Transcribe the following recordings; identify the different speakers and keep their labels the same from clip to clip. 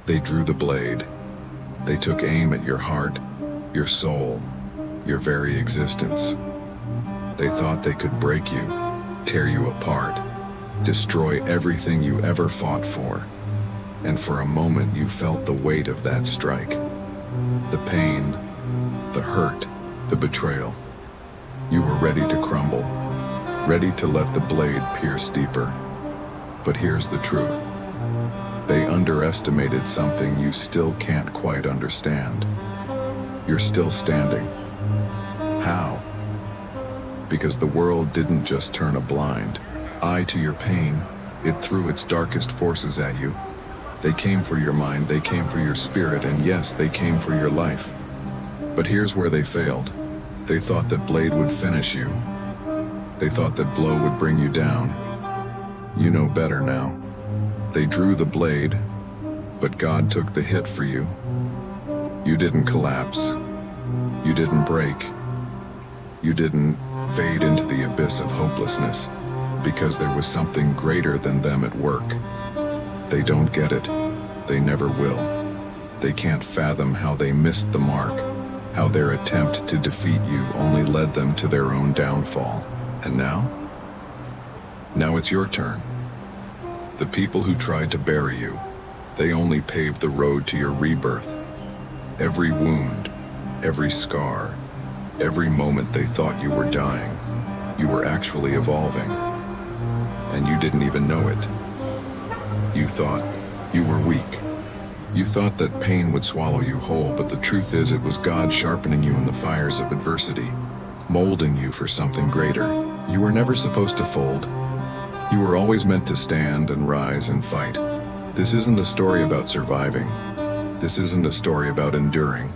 Speaker 1: They drew the blade. They took aim at your heart, your soul, your very existence. They thought they could break you, tear you apart, destroy everything you ever fought for. And for a moment you felt the weight of that strike. The pain, the hurt, the betrayal. You were ready to crumble, ready to let the blade pierce deeper. But here's the truth. They underestimated something you still can't quite understand. You're still standing. How? Because the world didn't just turn a blind eye to your pain, it threw its darkest forces at you. They came for your mind, they came for your spirit, and yes, they came for your life. But here's where they failed. They thought that blade would finish you. They thought that blow would bring you down. You know better now. They drew the blade, but God took the hit for you. You didn't collapse. You didn't break. You didn't fade into the abyss of hopelessness, because there was something greater than them at work. They don't get it. They never will. They can't fathom how they missed the mark, how their attempt to defeat you only led them to their own downfall. And now? Now it's your turn. The people who tried to bury you, they only paved the road to your rebirth. Every wound, every scar, every moment they thought you were dying, you were actually evolving. And you didn't even know it. You thought you were weak. You thought that pain would swallow you whole, but the truth is it was God sharpening you in the fires of adversity, molding you for something greater. You were never supposed to fold. You were always meant to stand and rise and fight. This isn't a story about surviving. This isn't a story about enduring.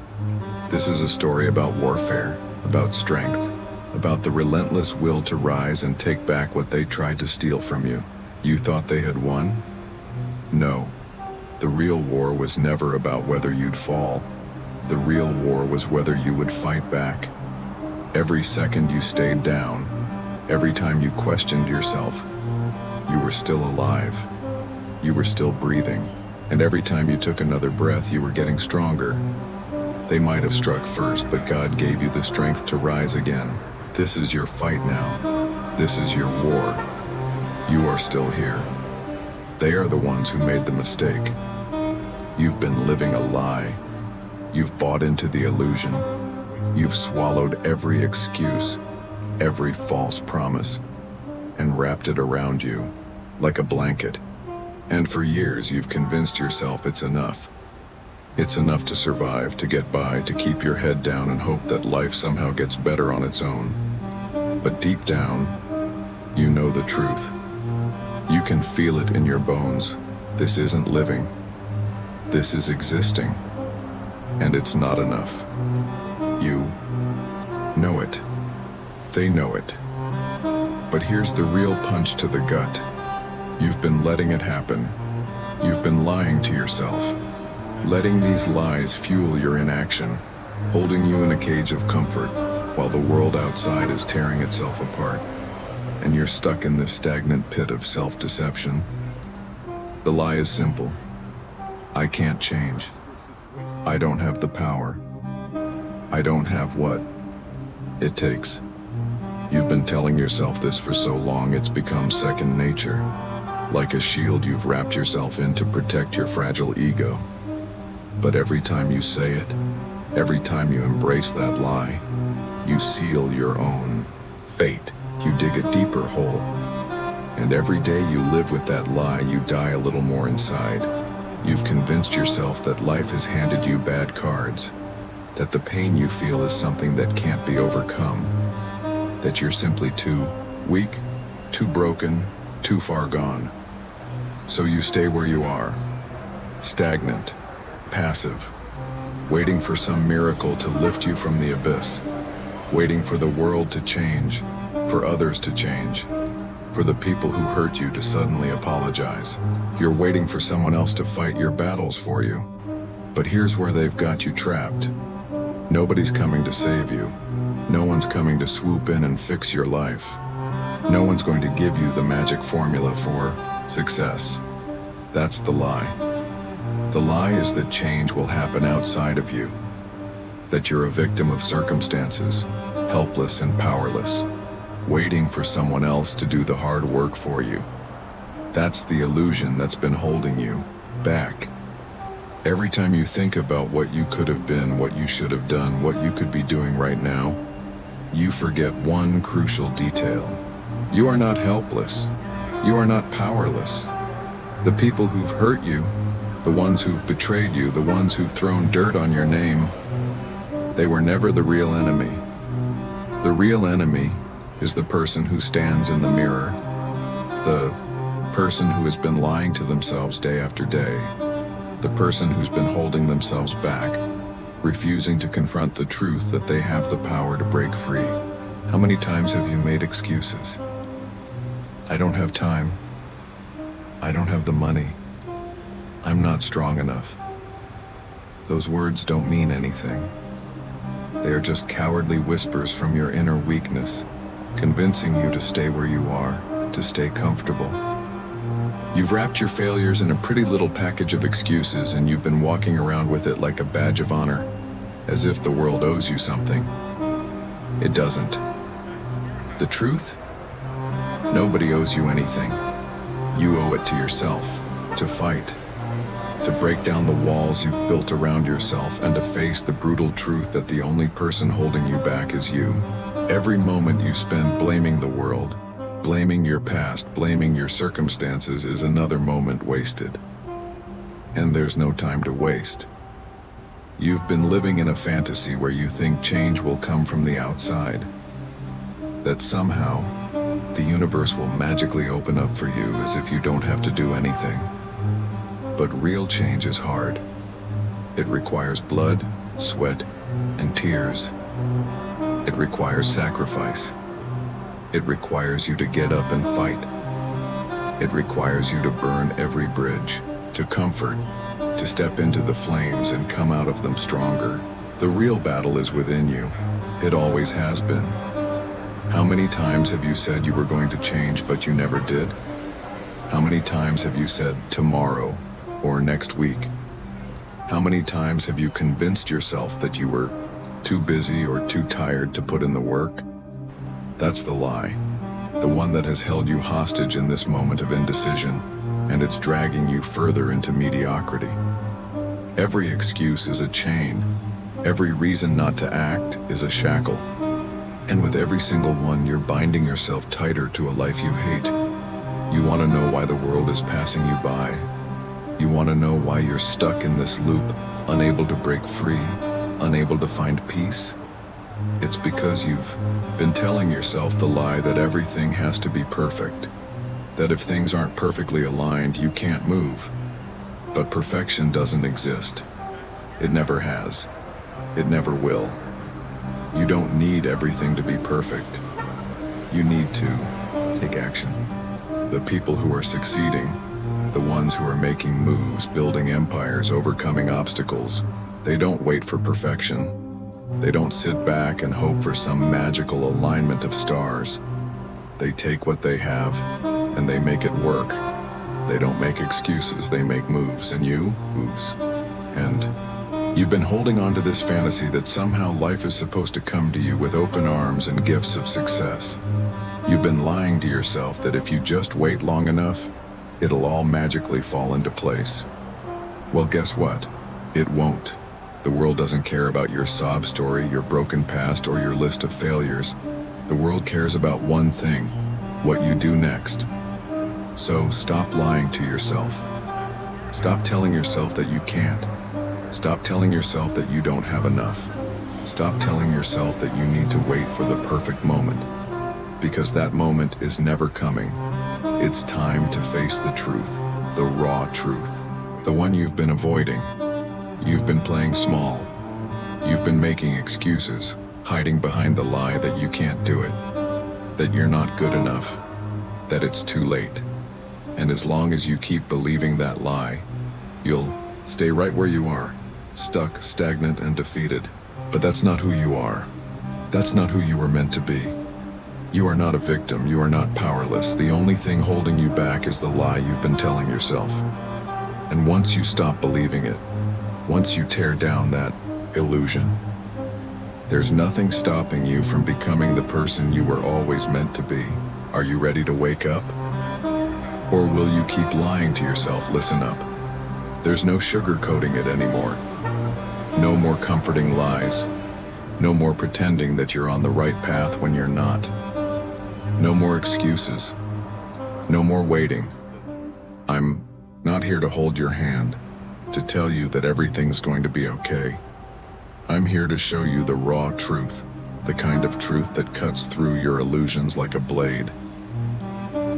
Speaker 1: This is a story about warfare, about strength, about the relentless will to rise and take back what they tried to steal from you. You thought they had won? No. The real war was never about whether you'd fall. The real war was whether you would fight back. Every second you stayed down, every time you questioned yourself, you were still alive. You were still breathing. And every time you took another breath, you were getting stronger. They might have struck first, but God gave you the strength to rise again. This is your fight now. This is your war. You are still here. They are the ones who made the mistake. You've been living a lie. You've bought into the illusion. You've swallowed every excuse, every false promise, and wrapped it around you like a blanket. And for years you've convinced yourself it's enough. It's enough to survive, to get by, to keep your head down and hope that life somehow gets better on its own. But deep down, you know the truth. You can feel it in your bones. This isn't living. This is existing. And it's not enough. You know it. They know it. But here's the real punch to the gut. You've been letting it happen. You've been lying to yourself. Letting these lies fuel your inaction, holding you in a cage of comfort, while the world outside is tearing itself apart. And you're stuck in this stagnant pit of self-deception. The lie is simple. I can't change. I don't have the power. I don't have what it takes. You've been telling yourself this for so long it's become second nature. Like a shield you've wrapped yourself in to protect your fragile ego. But every time you say it, every time you embrace that lie, you seal your own fate. You dig a deeper hole. And every day you live with that lie, you die a little more inside. You've convinced yourself that life has handed you bad cards, that the pain you feel is something that can't be overcome, that you're simply too weak, too broken, too far gone. So you stay where you are, stagnant, passive, waiting for some miracle to lift you from the abyss, waiting for the world to change, for others to change, for the people who hurt you to suddenly apologize. You're waiting for someone else to fight your battles for you. But here's where they've got you trapped. Nobody's coming to save you. No one's coming to swoop in and fix your life. No one's going to give you the magic formula for success. That's the lie. The lie is that change will happen outside of you, that you're a victim of circumstances, helpless and powerless, waiting for someone else to do the hard work for you. That's the illusion that's been holding you back. Every time you think about what you could have been, what you should have done, what you could be doing right now, you forget one crucial detail. You are not helpless. You are not powerless. The people who've hurt you, the ones who've betrayed you, the ones who've thrown dirt on your name, they were never the real enemy. The real enemy is the person who stands in the mirror, the person who has been lying to themselves day after day, the person who's been holding themselves back, refusing to confront the truth that they have the power to break free. How many times have you made excuses? I don't have time. I don't have the money. I'm not strong enough. Those words don't mean anything. They are just cowardly whispers from your inner weakness, convincing you to stay where you are, to stay comfortable. You've wrapped your failures in a pretty little package of excuses, and you've been walking around with it like a badge of honor, as if the world owes you something. It doesn't. The truth? Nobody owes you anything. You owe it to yourself, to fight, to break down the walls you've built around yourself, and to face the brutal truth that the only person holding you back is you. Every moment you spend blaming the world, blaming your past, blaming your circumstances is another moment wasted. And there's no time to waste. You've been living in a fantasy where you think change will come from the outside, that somehow the universe will magically open up for you as if you don't have to do anything. But real change is hard. It requires blood, sweat, and tears. It requires sacrifice. It requires you to get up and fight. It requires you to burn every bridge, to comfort, to step into the flames and come out of them stronger. The real battle is within you. It always has been. How many times have you said you were going to change, but you never did? How many times have you said tomorrow or next week? How many times have you convinced yourself that you were too busy or too tired to put in the work? That's the lie, the one that has held you hostage in this moment of indecision, and it's dragging you further into mediocrity. Every excuse is a chain. Every reason not to act is a shackle. And with every single one, you're binding yourself tighter to a life you hate. You want to know why the world is passing you by. You want to know why you're stuck in this loop, unable to break free, unable to find peace. It's because you've been telling yourself the lie that everything has to be perfect, that if things aren't perfectly aligned, you can't move. But perfection doesn't exist. It never has. It never will. You don't need everything to be perfect. You need to take action. The people who are succeeding, the ones who are making moves, building empires, overcoming obstacles, they don't wait for perfection. They don't sit back and hope for some magical alignment of stars. They take what they have and they make it work. They don't make excuses, they make moves, and you moves. And you've been holding on to this fantasy that somehow life is supposed to come to you with open arms and gifts of success. You've been lying to yourself that if you just wait long enough, it'll all magically fall into place. Well, guess what? It won't. The world doesn't care about your sob story, your broken past, or your list of failures. The world cares about one thing: what you do next. So stop lying to yourself. Stop telling yourself that you can't. Stop telling yourself that you don't have enough. Stop telling yourself that you need to wait for the perfect moment, because that moment is never coming. It's time to face the truth, the raw truth, the one you've been avoiding. You've been playing small. You've been making excuses, hiding behind the lie that you can't do it, that you're not good enough, that it's too late. And as long as you keep believing that lie, you'll stay right where you are, stuck, stagnant, and defeated. But that's not who you are. That's not who you were meant to be. You are not a victim. You are not powerless. The only thing holding you back is the lie you've been telling yourself. And once you stop believing it, once you tear down that illusion, there's nothing stopping you from becoming the person you were always meant to be. Are you ready to wake up? Or will you keep lying to yourself? Listen up. There's no sugarcoating it anymore. No more comforting lies. No more pretending that you're on the right path when you're not. No more excuses. No more waiting. I'm not here to hold your hand, to tell you that everything's going to be okay. I'm here to show you the raw truth, the kind of truth that cuts through your illusions like a blade.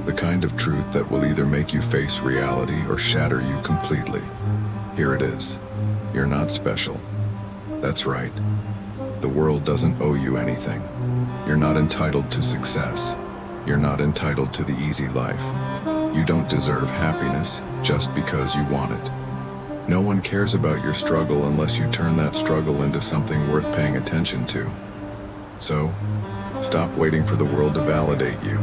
Speaker 1: The kind of truth that will either make you face reality or shatter you completely. Here it is. You're not special. That's right. The world doesn't owe you anything. You're not entitled to success. You're not entitled to the easy life. You don't deserve happiness just because you want it. No one cares about your struggle unless you turn that struggle into something worth paying attention to. So, stop waiting for the world to validate you.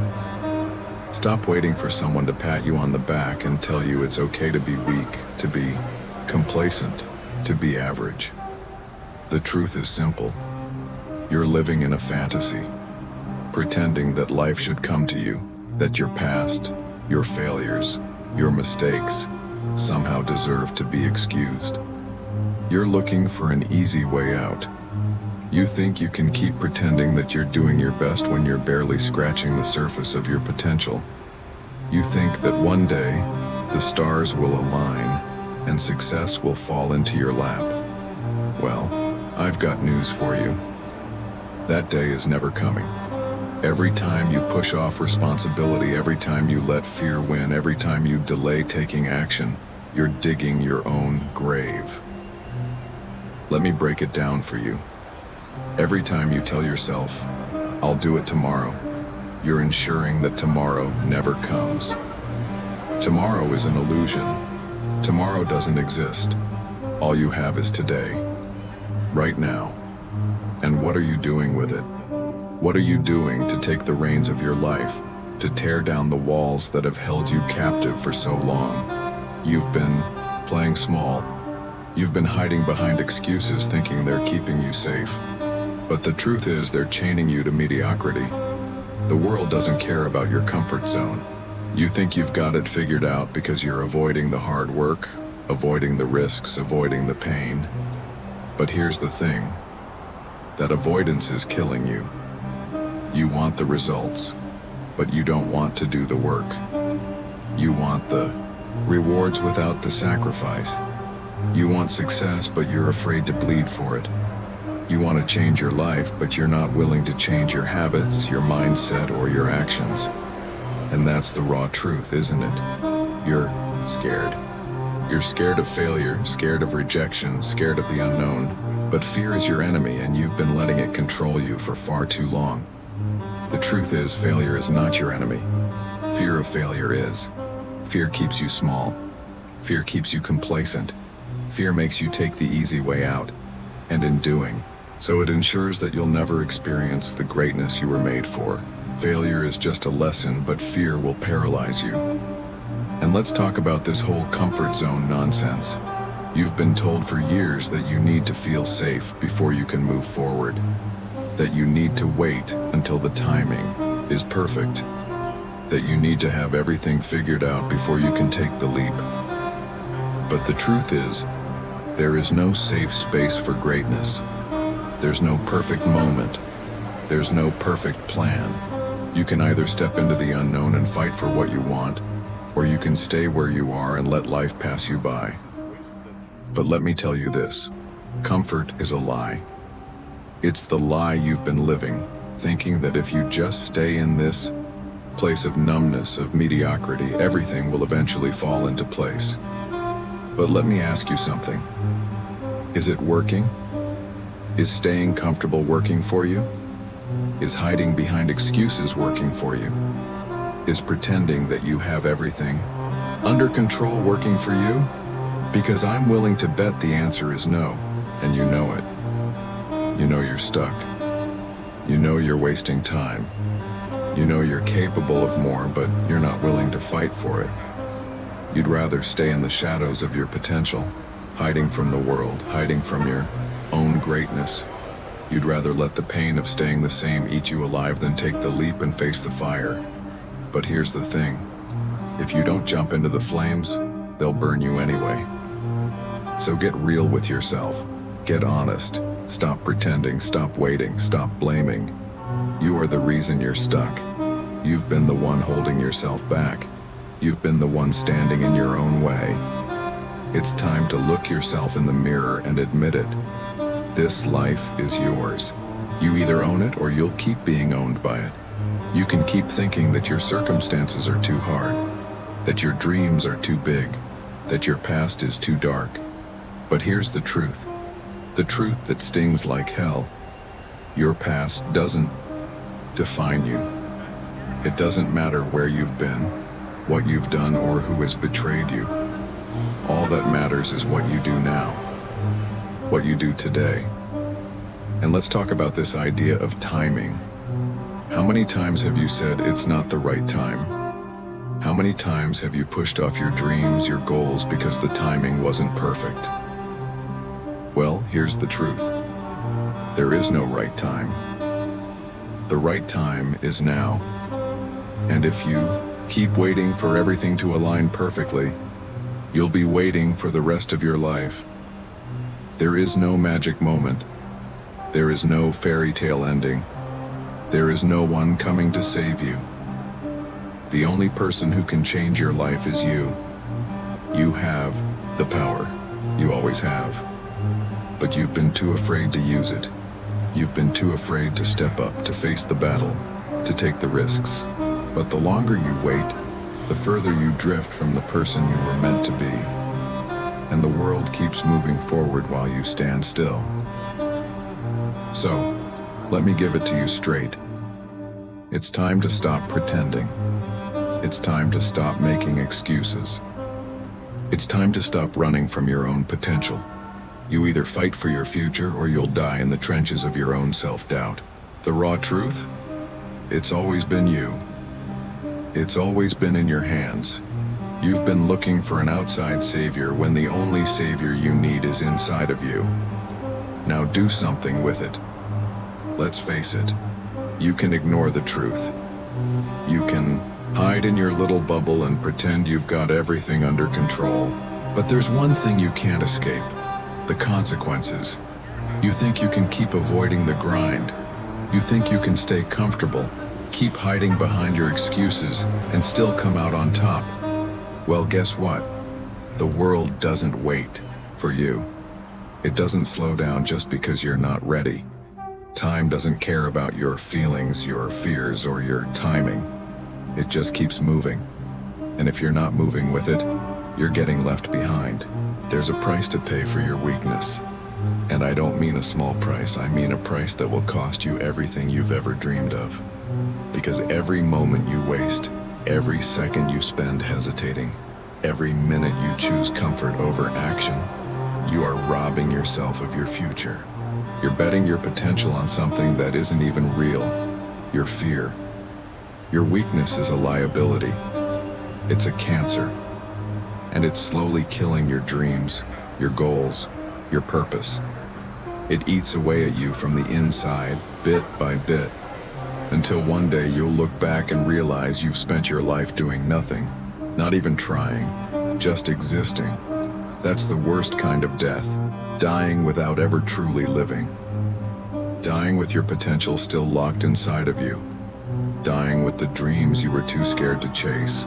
Speaker 1: Stop waiting for someone to pat you on the back and tell you it's okay to be weak, to be complacent, to be average. The truth is simple. You're living in a fantasy, pretending that life should come to you, that your past, your failures, your mistakes somehow deserve to be excused. You're looking for an easy way out. You think you can keep pretending that you're doing your best when you're barely scratching the surface of your potential. You think that one day, the stars will align and success will fall into your lap. Well, I've got news for you. That day is never coming. Every time you push off responsibility, every time you let fear win, every time you delay taking action, you're digging your own grave. Let me break it down for you. Every time you tell yourself, I'll do it tomorrow, you're ensuring that tomorrow never comes. Tomorrow is an illusion. Tomorrow doesn't exist. All you have is today, right now. And what are you doing with it? What are you doing to take the reins of your life, to tear down the walls that have held you captive for so long? You've been playing small. You've been hiding behind excuses thinking they're keeping you safe. But the truth is they're chaining you to mediocrity. The world doesn't care about your comfort zone. You think you've got it figured out because you're avoiding the hard work, avoiding the risks, avoiding the pain. But here's the thing. That avoidance is killing you. You want the results, but you don't want to do the work. You want the rewards without the sacrifice. You want success, but you're afraid to bleed for it. You want to change your life, but you're not willing to change your habits, your mindset, or your actions. And that's the raw truth, isn't it? You're scared. You're scared of failure, scared of rejection, scared of the unknown. But fear is your enemy, and you've been letting it control you for far too long. The truth is, failure is not your enemy. Fear of failure is. Fear keeps you small. Fear keeps you complacent. Fear makes you take the easy way out. And in doing so, it ensures that you'll never experience the greatness you were made for. Failure is just a lesson, but fear will paralyze you. And let's talk about this whole comfort zone nonsense. You've been told for years that you need to feel safe before you can move forward. That you need to wait until the timing is perfect. That you need to have everything figured out before you can take the leap. But the truth is, there is no safe space for greatness. There's no perfect moment. There's no perfect plan. You can either step into the unknown and fight for what you want, or you can stay where you are and let life pass you by. But let me tell you this, comfort is a lie. It's the lie you've been living, thinking that if you just stay in this place of numbness, of mediocrity, everything will eventually fall into place. But let me ask you something. Is it working? Is staying comfortable working for you? Is hiding behind excuses working for you? Is pretending that you have everything under control working for you? Because I'm willing to bet the answer is no, and you know it. You know you're stuck. You know you're wasting time. You know you're capable of more, but you're not willing to fight for it. You'd rather stay in the shadows of your potential, hiding from the world, hiding from your own greatness. You'd rather let the pain of staying the same eat you alive than take the leap and face the fire. But here's the thing. If you don't jump into the flames, they'll burn you anyway. So get real with yourself. Get honest. Stop pretending, stop waiting, stop blaming. You are the reason you're stuck. You've been the one holding yourself back. You've been the one standing in your own way. It's time to look yourself in the mirror and admit it. This life is yours. You either own it or you'll keep being owned by it. You can keep thinking that your circumstances are too hard, that your dreams are too big, that your past is too dark. But here's the truth that stings like hell. Your past doesn't define you. It doesn't matter where you've been, what you've done, or who has betrayed you. All that matters is what you do now, what you do today. And let's talk about this idea of timing. How many times have you said it's not the right time? How many times have you pushed off your dreams, your goals, because the timing wasn't perfect? Well, here's the truth. There is no right time. The right time is now. And if you keep waiting for everything to align perfectly, you'll be waiting for the rest of your life. There is no magic moment. There is no fairy tale ending. There is no one coming to save you. The only person who can change your life is you. You have the power. You always have. But you've been too afraid to use it. You've been too afraid to step up, to face the battle, to take the risks. But the longer you wait, the further you drift from the person you were meant to be. And the world keeps moving forward while you stand still. So, let me give it to you straight. It's time to stop pretending. It's time to stop making excuses. It's time to stop running from your own potential. You either fight for your future or you'll die in the trenches of your own self-doubt. The raw truth? It's always been you. It's always been in your hands. You've been looking for an outside savior when the only savior you need is inside of you. Now do something with it. Let's face it. You can ignore the truth. You can hide in your little bubble and pretend you've got everything under control. But there's one thing you can't escape. The consequences. You think you can keep avoiding the grind. You think you can stay comfortable, keep hiding behind your excuses, and still come out on top. Well, guess what? The world doesn't wait for you. It doesn't slow down just because you're not ready. Time doesn't care about your feelings, your fears, or your timing. It just keeps moving. And if you're not moving with it, you're getting left behind. There's a price to pay for your weakness. And I don't mean a small price, I mean a price that will cost you everything you've ever dreamed of. Because every moment you waste, every second you spend hesitating, every minute you choose comfort over action, you are robbing yourself of your future. You're betting your potential on something that isn't even real. Your fear. Your weakness is a liability. It's a cancer. And it's slowly killing your dreams, your goals, your purpose. It eats away at you from the inside, bit by bit, until one day you'll look back and realize you've spent your life doing nothing, not even trying, just existing. That's the worst kind of death, dying without ever truly living. Dying with your potential still locked inside of you. Dying with the dreams you were too scared to chase.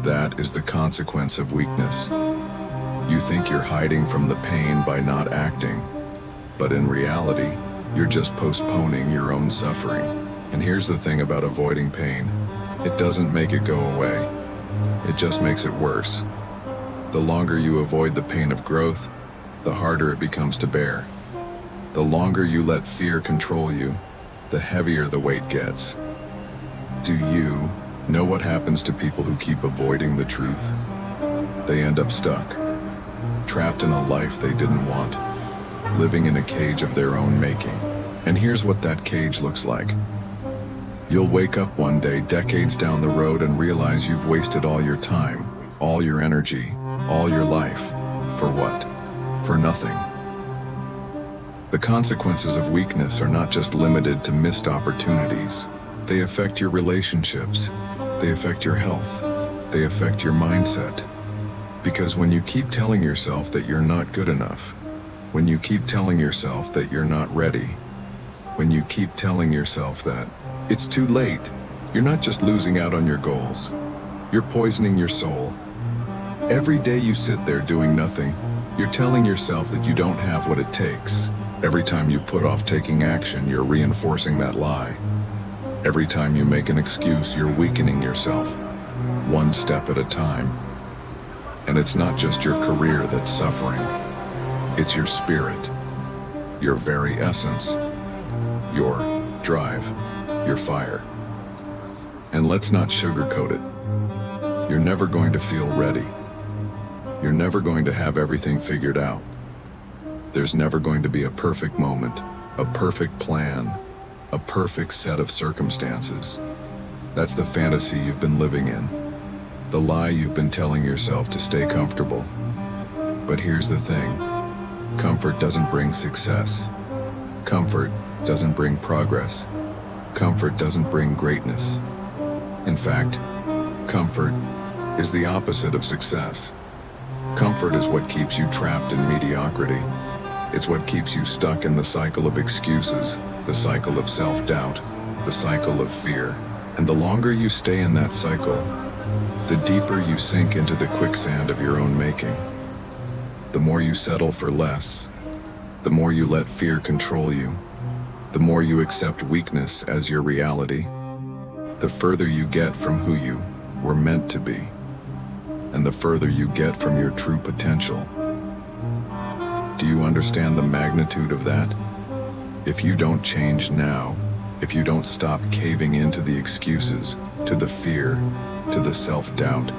Speaker 1: That is the consequence of weakness. You think you're hiding from the pain by not acting, but in reality, you're just postponing your own suffering. And here's the thing about avoiding pain. It doesn't make it go away. It just makes it worse. The longer you avoid the pain of growth, the harder it becomes to bear. The longer you let fear control you, the heavier the weight gets. Do you know what happens to people who keep avoiding the truth? They end up stuck, trapped in a life they didn't want, living in a cage of their own making. And here's what that cage looks like. You'll wake up one day, decades down the road, and realize you've wasted all your time. all your energy, all your life. For what? For nothing. The consequences of weakness are not just limited to missed opportunities. They affect your relationships. They affect your health. They affect your mindset. Because when you keep telling yourself that you're not good enough, when you keep telling yourself that you're not ready, when you keep telling yourself that it's too late, you're not just losing out on your goals. You're poisoning your soul. Every day you sit there doing nothing, you're telling yourself that you don't have what it takes. Every time you put off taking action, you're reinforcing that lie. Every time you make an excuse, you're weakening yourself, one step at a time. And it's not just your career that's suffering. It's your spirit, your very essence, your drive, your fire. And let's not sugarcoat it. You're never going to feel ready. You're never going to have everything figured out. There's never going to be a perfect moment, a perfect plan, a perfect set of circumstances. That's the fantasy you've been living in, the lie you've been telling yourself to stay comfortable. But here's the thing, comfort doesn't bring success. Comfort doesn't bring progress. Comfort doesn't bring greatness. In fact, comfort is the opposite of success. Comfort is what keeps you trapped in mediocrity. It's what keeps you stuck in the cycle of excuses, the cycle of self-doubt, the cycle of fear. And the longer you stay in that cycle, the deeper you sink into the quicksand of your own making. The more you settle for less, the more you let fear control you, the more you accept weakness as your reality, the further you get from who you were meant to be, and the further you get from your true potential. Do you understand the magnitude of that? If you don't change now, if you don't stop caving into the excuses, to the fear, to the self-doubt,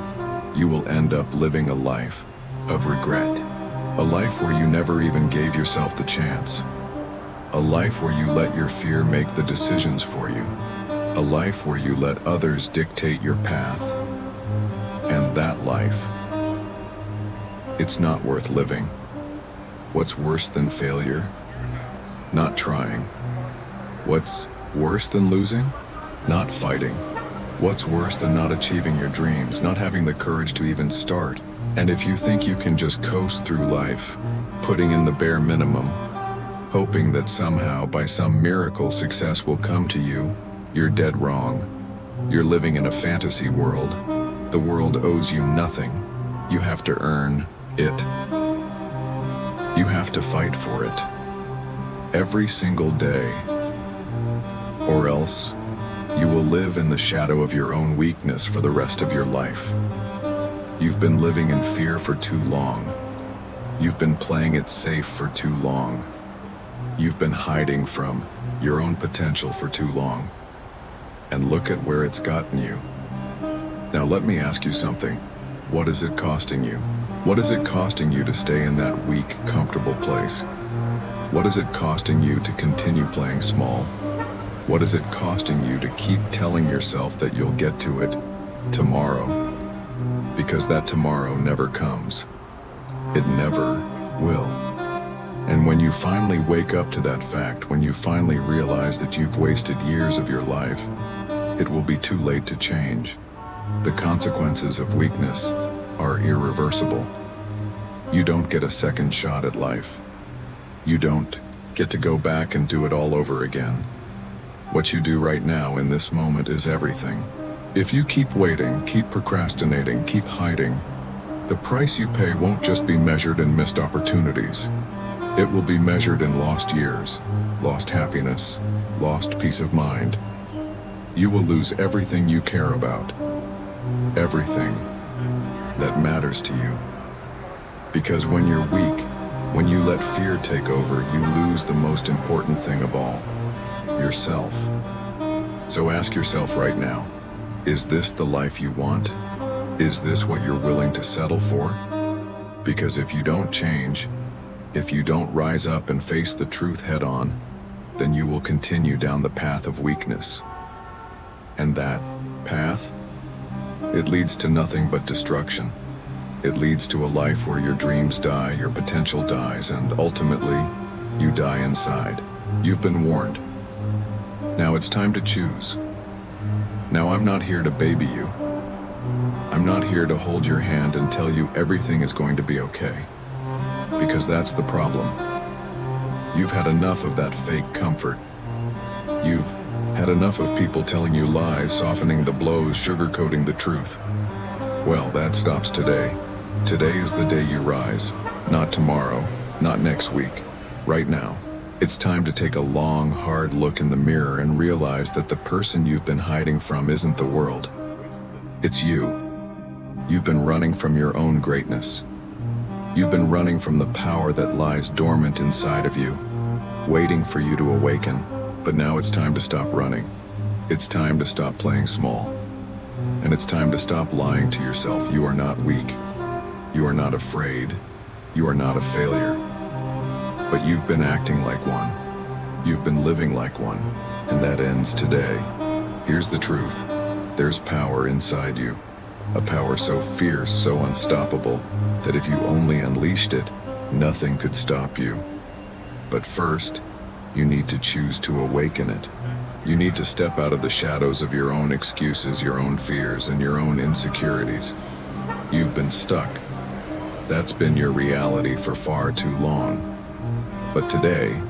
Speaker 1: you will end up living a life of regret. A life where you never even gave yourself the chance. A life where you let your fear make the decisions for you. A life where you let others dictate your path. And that life, it's not worth living. What's worse than failure? Not trying. What's worse than losing? Not fighting. What's worse than not achieving your dreams, not having the courage to even start? And if you think you can just coast through life, putting in the bare minimum, hoping that somehow, by some miracle, success will come to you, you're dead wrong. You're living in a fantasy world. The world owes you nothing. You have to earn it. You have to fight for it. Every single day. Or else, you will live in the shadow of your own weakness for the rest of your life. You've been living in fear for too long. You've been playing it safe for too long. You've been hiding from your own potential for too long. And look at where it's gotten you. Now let me ask you something. What is it costing you? What is it costing you to stay in that weak, comfortable place? What is it costing you to continue playing small? What is it costing you to keep telling yourself that you'll get to it tomorrow? Because that tomorrow never comes. It never will. And when you finally wake up to that fact, when you finally realize that you've wasted years of your life, it will be too late to change. The consequences of weakness are irreversible. You don't get a second shot at life. You don't get to go back and do it all over again. What you do right now in this moment is everything. If you keep waiting, keep procrastinating, keep hiding, the price you pay won't just be measured in missed opportunities. It will be measured in lost years, lost happiness, lost peace of mind. You will lose everything you care about, everything that matters to you. Because when you're weak, when you let fear take over, you lose the most important thing of all, yourself. So ask yourself right now, is this the life you want? Is this what you're willing to settle for? Because if you don't change, if you don't rise up and face the truth head on, then you will continue down the path of weakness. And that path, it leads to nothing but destruction. It leads to a life where your dreams die, your potential dies, and ultimately, you die inside. You've been warned. Now it's time to choose. Now I'm not here to baby you. I'm not here to hold your hand and tell you everything is going to be okay. Because that's the problem. You've had enough of that fake comfort. You've had enough of people telling you lies, softening the blows, sugarcoating the truth. Well, that stops today. Today is the day you rise. Not tomorrow, not next week. Right now. It's time to take a long, hard look in the mirror and realize that the person you've been hiding from isn't the world. It's you. You've been running from your own greatness. You've been running from the power that lies dormant inside of you, waiting for you to awaken. But now it's time to stop running. It's time to stop playing small. And it's time to stop lying to yourself. You are not weak. You are not afraid. You are not a failure. But you've been acting like one. You've been living like one. And that ends today. Here's the truth. There's power inside you. A power so fierce, so unstoppable, that if you only unleashed it, nothing could stop you. But first, you need to choose to awaken it. You need to step out of the shadows of your own excuses, your own fears, and your own insecurities. You've been stuck. That's been your reality for far too long. But today,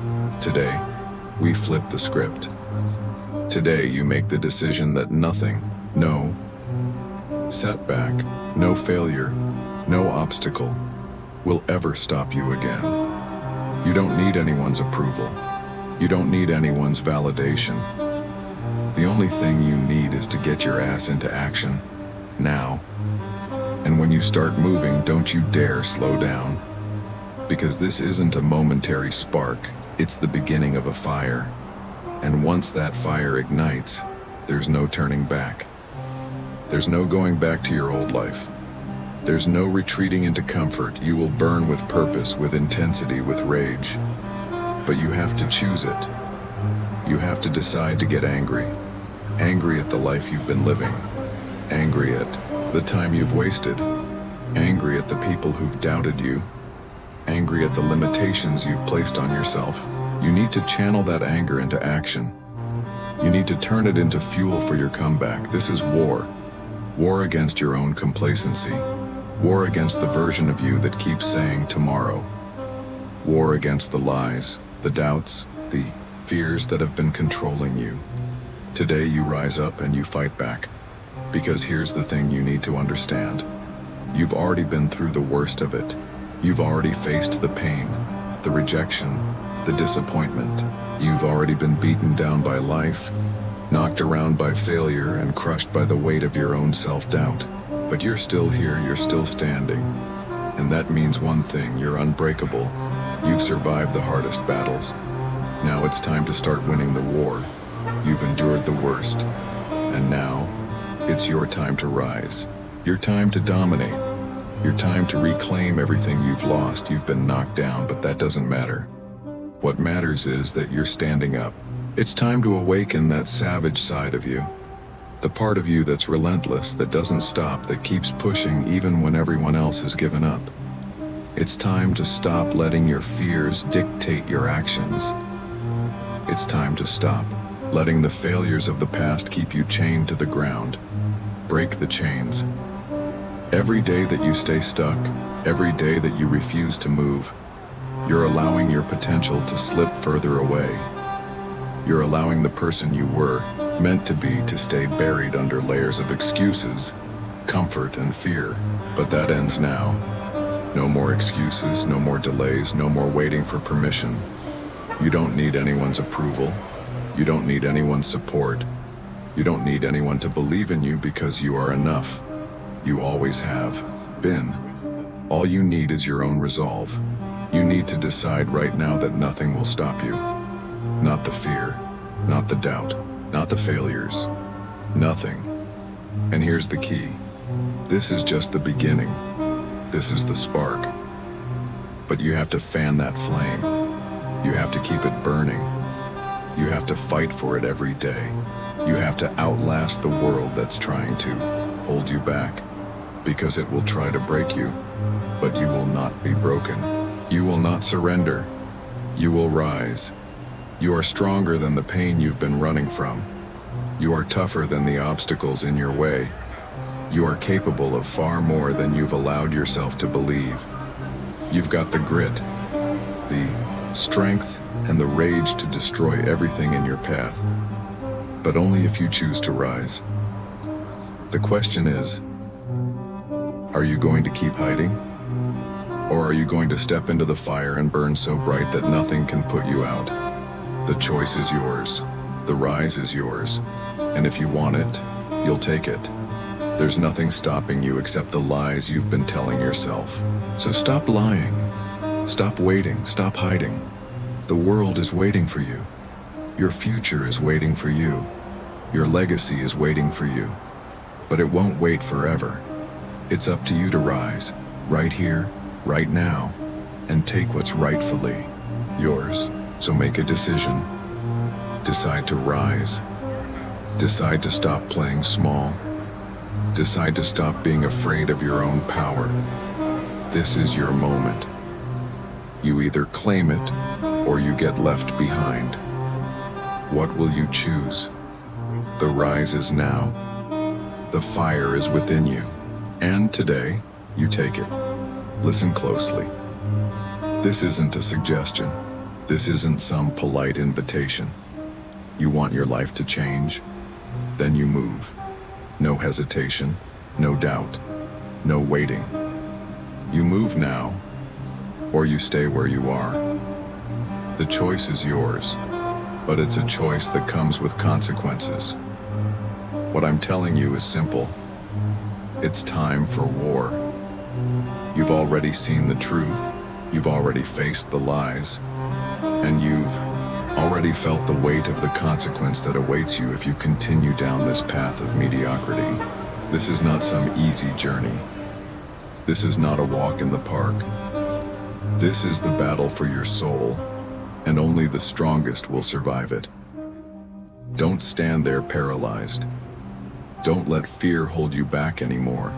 Speaker 1: we flip the script. Today you make the decision that nothing, no setback, no failure, no obstacle will ever stop you again. You don't need anyone's approval. You don't need anyone's validation. The only thing you need is to get your ass into action, now. And when you start moving, don't you dare slow down. Because this isn't a momentary spark, it's the beginning of a fire. And once that fire ignites, there's no turning back. There's no going back to your old life. There's no retreating into comfort. You will burn with purpose, with intensity, with rage. But you have to choose it. You have to decide to get angry. Angry at the life you've been living. Angry at the time you've wasted. Angry at the people who've doubted you. Angry at the limitations you've placed on yourself. You need to channel that anger into action. You need to turn it into fuel for your comeback. This is war. War against your own complacency. War against the version of you that keeps saying tomorrow. War against the lies, the doubts, the fears that have been controlling you. Today you rise up and you fight back. Because here's the thing you need to understand. You've already been through the worst of it. You've already faced the pain, the rejection, the disappointment. You've already been beaten down by life, knocked around by failure, and crushed by the weight of your own self-doubt. But you're still here, you're still standing. And that means one thing, you're unbreakable. You've survived the hardest battles. Now it's time to start winning the war. You've endured the worst. And now, it's your time to rise. Your time to dominate. Your time to reclaim everything you've lost. You've been knocked down, but that doesn't matter. What matters is that you're standing up. It's time to awaken that savage side of you. The part of you that's relentless, that doesn't stop, that keeps pushing even when everyone else has given up. It's time to stop letting your fears dictate your actions. It's time to stop letting the failures of the past keep you chained to the ground. Break the chains. Every day that you stay stuck, every day that you refuse to move, you're allowing your potential to slip further away. You're allowing the person you were meant to be to stay buried under layers of excuses, comfort, and fear. But that ends now. No more excuses, no more delays, no more waiting for permission. You don't need anyone's approval. You don't need anyone's support. You don't need anyone to believe in you because you are enough. You always have been. All you need is your own resolve. You need to decide right now that nothing will stop you. Not the fear, not the doubt, not the failures. Nothing. And here's the key. This is just the beginning. This is the spark. But you have to fan that flame. You have to keep it burning. You have to fight for it every day. You have to outlast the world that's trying to hold you back. because it will try to break you, but you will not be broken. You will not surrender. You will rise. You are stronger than the pain you've been running from. You are tougher than the obstacles in your way. You are capable of far more than you've allowed yourself to believe. You've got the grit, the strength, and the rage to destroy everything in your path, but only if you choose to rise. The question is, are you going to keep hiding? Or are you going to step into the fire and burn so bright that nothing can put you out? The choice is yours. The rise is yours. And if you want it, you'll take it. There's nothing stopping you except the lies you've been telling yourself. So stop lying. Stop waiting. Stop hiding. The world is waiting for you. Your future is waiting for you. Your legacy is waiting for you. But it won't wait forever. It's up to you to rise, right here, right now, and take what's rightfully yours. So make a decision. Decide to rise. Decide to stop playing small. Decide to stop being afraid of your own power. This is your moment. You either claim it or you get left behind. What will you choose? The rise is now. The fire is within you. And today, you take it. Listen closely. This isn't a suggestion. This isn't some polite invitation. You want your life to change? Then you move. No hesitation, no doubt, no waiting. You move now, or you stay where you are. The choice is yours, but it's a choice that comes with consequences. What I'm telling you is simple. It's time for war. You've already seen the truth, you've already faced the lies, and you've already felt the weight of the consequence that awaits you if you continue down this path of mediocrity. This is not some easy journey. This is not a walk in the park. This is the battle for your soul, and only the strongest will survive it. Don't stand there paralyzed. Don't let fear hold you back anymore.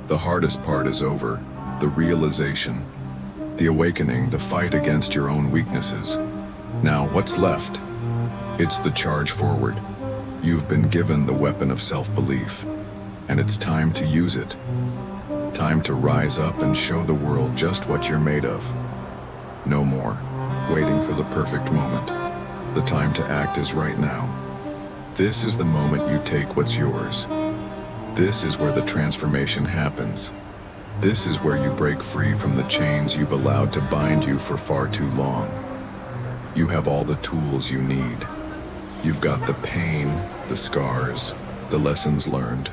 Speaker 1: The hardest part is over, the realization, the awakening, the fight against your own weaknesses. Now, what's left? It's the charge forward. You've been given the weapon of self-belief, and it's time to use it. Time to rise up and show the world just what you're made of. No more waiting for the perfect moment. The time to act is right now. This is the moment you take what's yours. This is where the transformation happens. This is where you break free from the chains you've allowed to bind you for far too long. You have all the tools you need. You've got the pain, the scars, the lessons learned.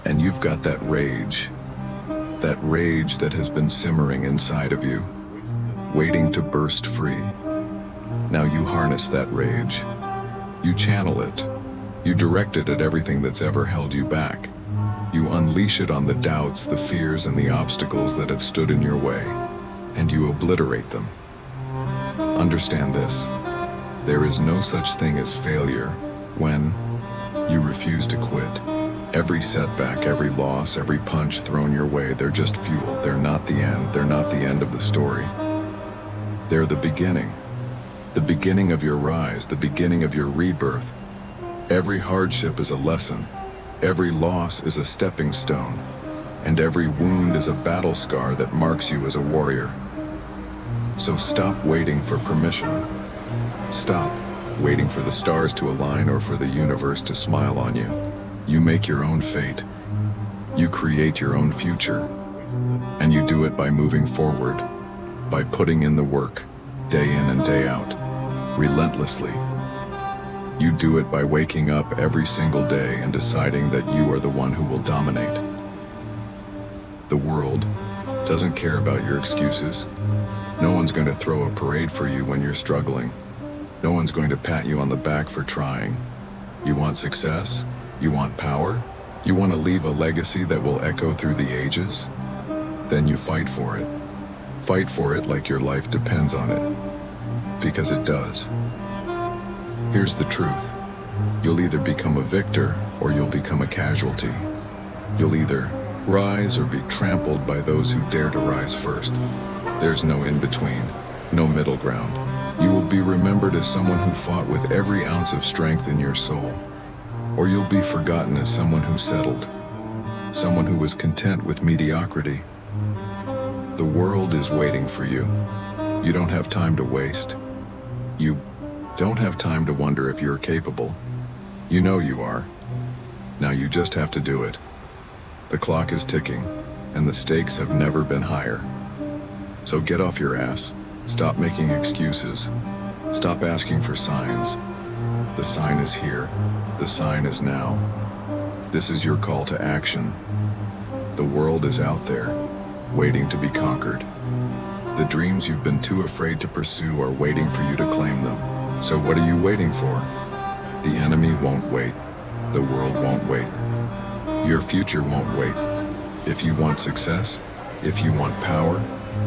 Speaker 1: And you've got that rage that has been simmering inside of you, waiting to burst free. Now you harness that rage. You channel it. You direct it at everything that's ever held you back. You unleash it on the doubts, the fears, and the obstacles that have stood in your way, and you obliterate them. Understand this. There is no such thing as failure when you refuse to quit. Every setback, every loss, every punch thrown your way, they're just fuel. They're not the end. They're not the end of the story. They're the beginning. The beginning of your rise, the beginning of your rebirth. Every hardship is a lesson. Every loss is a stepping stone. And every wound is a battle scar that marks you as a warrior. So stop waiting for permission. Stop waiting for the stars to align or for the universe to smile on you. You make your own fate. You create your own future. And you do it by moving forward, by putting in the work, day in and day out, relentlessly. You do it by waking up every single day and deciding that you are the one who will dominate. The world doesn't care about your excuses. No one's going to throw a parade for you when you're struggling. No one's going to pat you on the back for trying. You want success? You want power? You want to leave a legacy that will echo through the ages? Then you fight for it. Fight for it like your life depends on it. Because it does. Here's the truth. You'll either become a victor or you'll become a casualty. You'll either rise or be trampled by those who dare to rise first. There's no in-between, no middle ground. You will be remembered as someone who fought with every ounce of strength in your soul, or you'll be forgotten as someone who settled, someone who was content with mediocrity. The world is waiting for you. You don't have time to waste. You don't have time to wonder if you're capable. You know you are. Now you just have to do it. The clock is ticking, and the stakes have never been higher. So get off your ass. Stop making excuses. Stop asking for signs. The sign is here. The sign is now. This is your call to action. The world is out there, waiting to be conquered. The dreams you've been too afraid to pursue are waiting for you to claim them. So what are you waiting for? The enemy won't wait. The world won't wait. Your future won't wait. If you want success, if you want power,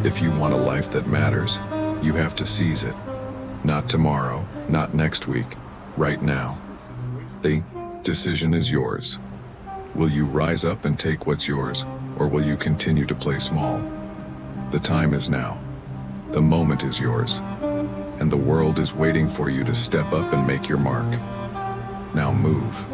Speaker 1: if you want a life that matters, you have to seize it. Not tomorrow, not next week, right now. The decision is yours. Will you rise up and take what's yours, or will you continue to play small? The time is now. The moment is yours. And the world is waiting for you to step up and make your mark. Now move.